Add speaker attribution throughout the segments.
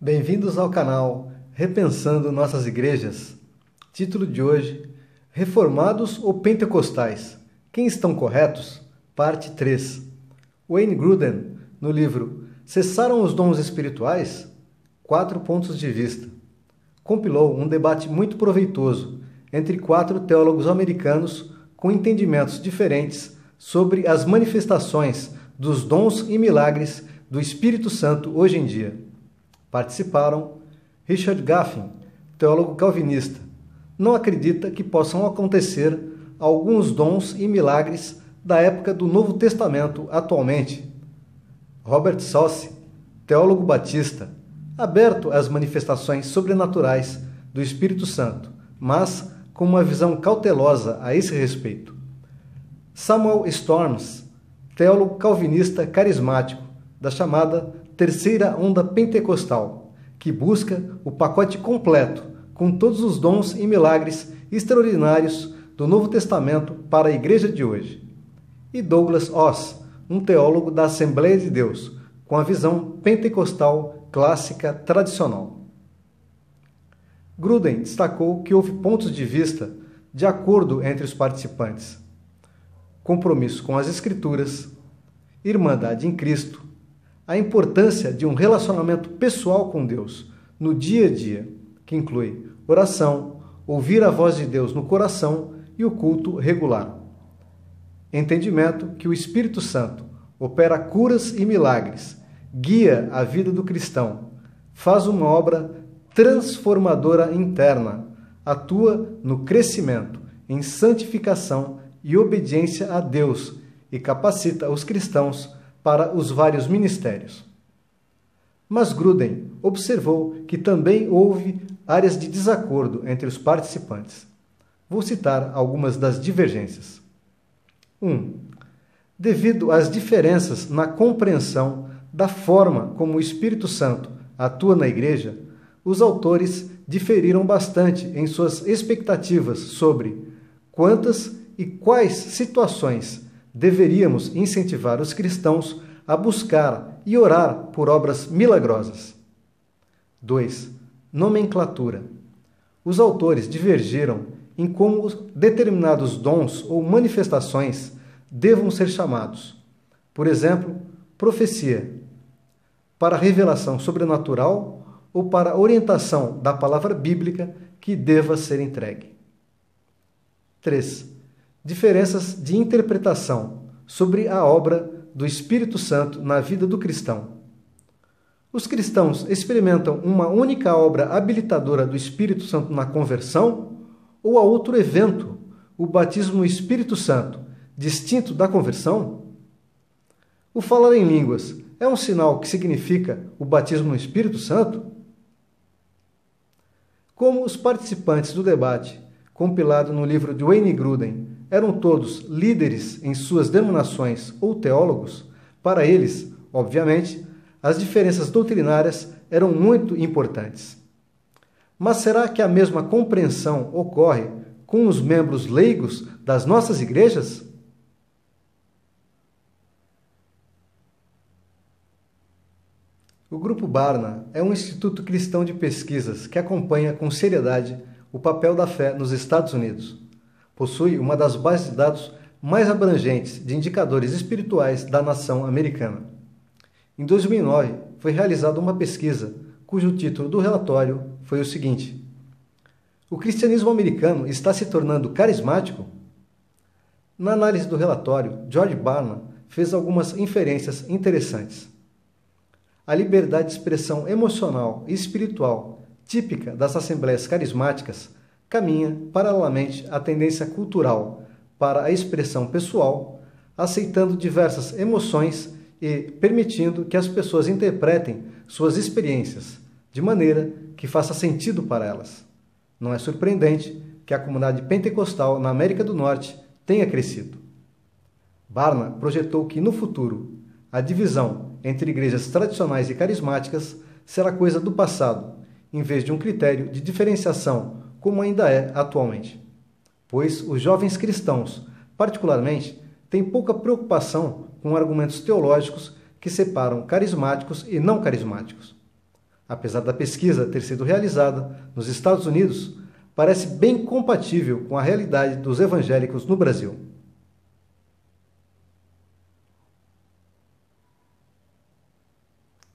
Speaker 1: Bem-vindos ao canal Repensando Nossas Igrejas. Título de hoje: Reformados ou Pentecostais? Quem estão corretos? Parte 3. Wayne Grudem, no livro Cessaram os Dons Espirituais? 4 pontos de vista. Compilou um debate muito proveitoso entre 4 teólogos americanos com entendimentos diferentes sobre as manifestações dos dons e milagres do Espírito Santo hoje em dia. Participaram Richard Gaffin, teólogo calvinista. Não acredita que possam acontecer alguns dons e milagres da época do Novo Testamento atualmente. Robert Saucy, teólogo batista, aberto às manifestações sobrenaturais do Espírito Santo, mas com uma visão cautelosa a esse respeito. Samuel Storms, teólogo calvinista carismático, da chamada Terceira Onda Pentecostal, que busca o pacote completo, com todos os dons e milagres extraordinários do Novo Testamento para a igreja de hoje. E Douglas Oss, um teólogo da Assembleia de Deus, com a visão pentecostal clássica tradicional. Grudem destacou que houve pontos de vista de acordo entre os participantes: compromisso com as Escrituras, irmandade em Cristo, a importância de um relacionamento pessoal com Deus no dia a dia, que inclui oração, ouvir a voz de Deus no coração e o culto regular. Entendimento que o Espírito Santo opera curas e milagres, guia a vida do cristão, faz uma obra transformadora interna, atua no crescimento, em santificação e obediência a Deus e capacita os cristãos para os vários ministérios. Mas Grudem observou que também houve áreas de desacordo entre os participantes. Vou citar algumas das divergências. 1. Devido às diferenças na compreensão da forma como o Espírito Santo atua na igreja, os autores diferiram bastante em suas expectativas sobre quantas e quais situações deveríamos incentivar os cristãos a buscar e orar por obras milagrosas. 2. Nomenclatura. Os autores divergiram em como determinados dons ou manifestações devam ser chamados. Por exemplo, profecia, para revelação sobrenatural ou para orientação da palavra bíblica que deva ser entregue. 3. Diferenças de interpretação sobre a obra do Espírito Santo na vida do cristão. Os cristãos experimentam uma única obra habilitadora do Espírito Santo na conversão ou há outro evento, o batismo no Espírito Santo, distinto da conversão? O falar em línguas é um sinal que significa o batismo no Espírito Santo? Como os participantes do debate, compilado no livro de Wayne Grudem, eram todos líderes em suas denominações ou teólogos, para eles, obviamente, as diferenças doutrinárias eram muito importantes. Mas será que a mesma compreensão ocorre com os membros leigos das nossas igrejas? O Grupo Barna é um instituto cristão de pesquisas que acompanha com seriedade o papel da fé nos Estados Unidos. Possui uma das bases de dados mais abrangentes de indicadores espirituais da nação americana. Em 2009, foi realizada uma pesquisa cujo título do relatório foi o seguinte: o cristianismo americano está se tornando carismático? Na análise do relatório, George Barna fez algumas inferências interessantes. A liberdade de expressão emocional e espiritual típica das assembleias carismáticas caminha paralelamente à tendência cultural para a expressão pessoal, aceitando diversas emoções e permitindo que as pessoas interpretem suas experiências de maneira que faça sentido para elas. Não é surpreendente que a comunidade pentecostal na América do Norte tenha crescido. Barna projetou que, no futuro, a divisão entre igrejas tradicionais e carismáticas será coisa do passado, em vez de um critério de diferenciação como ainda é atualmente. Pois os jovens cristãos, particularmente, têm pouca preocupação com argumentos teológicos que separam carismáticos e não carismáticos. apesar da pesquisa ter sido realizada nos Estados Unidos, parece bem compatível com a realidade dos evangélicos no Brasil.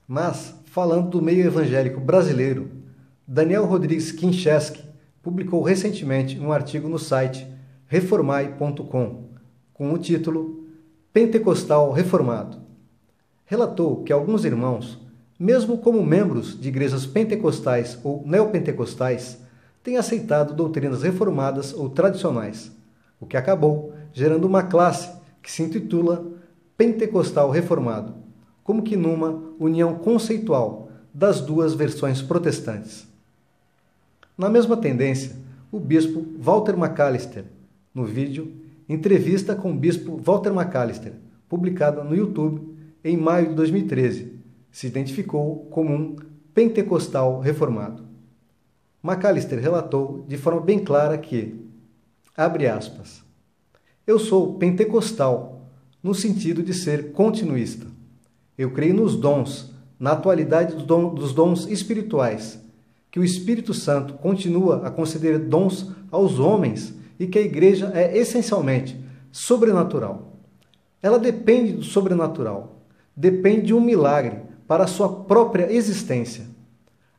Speaker 1: Mas, falando do meio evangélico brasileiro, Daniel Rodrigues Kincheski publicou recentemente um artigo no site reformai.com com o título Pentecostal Reformado. Relatou que alguns irmãos, mesmo como membros de igrejas pentecostais ou neopentecostais, têm aceitado doutrinas reformadas ou tradicionais, o que acabou gerando uma classe que se intitula Pentecostal Reformado, como que numa união conceitual das duas versões protestantes. Na mesma tendência, o bispo Walter McAllister, no vídeo Entrevista com o bispo Walter McAllister, publicada no YouTube em maio de 2013, se identificou como um pentecostal reformado. McAllister relatou de forma bem clara que, abre aspas, eu sou pentecostal no sentido de ser continuista. Eu creio nos dons, na atualidade dos dons espirituais, que o Espírito Santo continua a conceder dons aos homens e que a igreja é essencialmente sobrenatural. Ela depende do sobrenatural, depende de um milagre para a sua própria existência.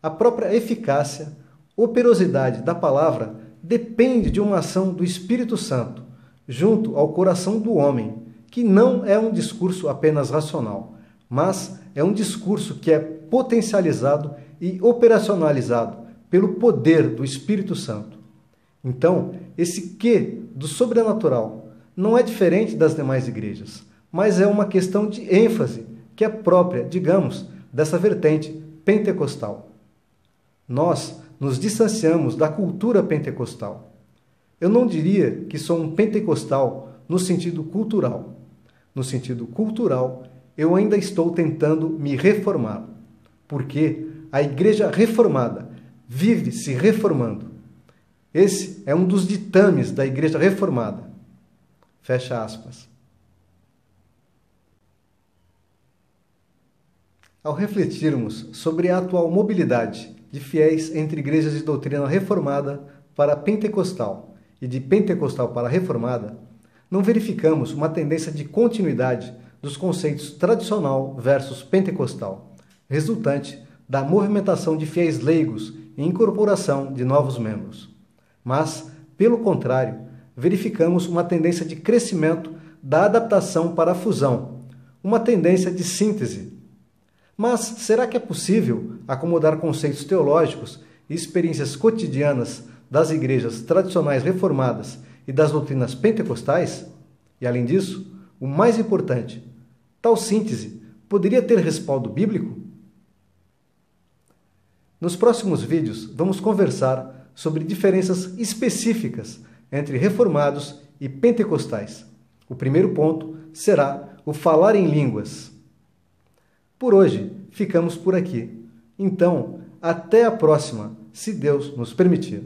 Speaker 1: A própria eficácia, operosidade da palavra depende de uma ação do Espírito Santo, junto ao coração do homem, que não é um discurso apenas racional, mas é um discurso que é potencializado e operacionalizado pelo poder do Espírito Santo. Então, esse quê do sobrenatural não é diferente das demais igrejas, mas é uma questão de ênfase que é própria, digamos, dessa vertente pentecostal. Nós nos distanciamos da cultura pentecostal. Eu não diria que sou um pentecostal no sentido cultural. No sentido cultural, eu ainda estou tentando me reformar, porque a igreja reformada vive se reformando. Esse é um dos ditames da igreja reformada. Fecha aspas. Ao refletirmos sobre a atual mobilidade de fiéis entre igrejas de doutrina reformada para pentecostal e de pentecostal para reformada, não verificamos uma tendência de continuidade dos conceitos tradicional versus pentecostal, resultante da movimentação de fiéis leigos e incorporação de novos membros. Mas, pelo contrário, verificamos uma tendência de crescimento da adaptação para a fusão, uma tendência de síntese. Mas será que é possível acomodar conceitos teológicos e experiências cotidianas das igrejas tradicionais reformadas e das doutrinas pentecostais? E além disso, o mais importante, tal síntese poderia ter respaldo bíblico? Nos próximos vídeos, vamos conversar sobre diferenças específicas entre reformados e pentecostais. O primeiro ponto será o falar em línguas. Por hoje, ficamos por aqui. Então, até a próxima, se Deus nos permitir.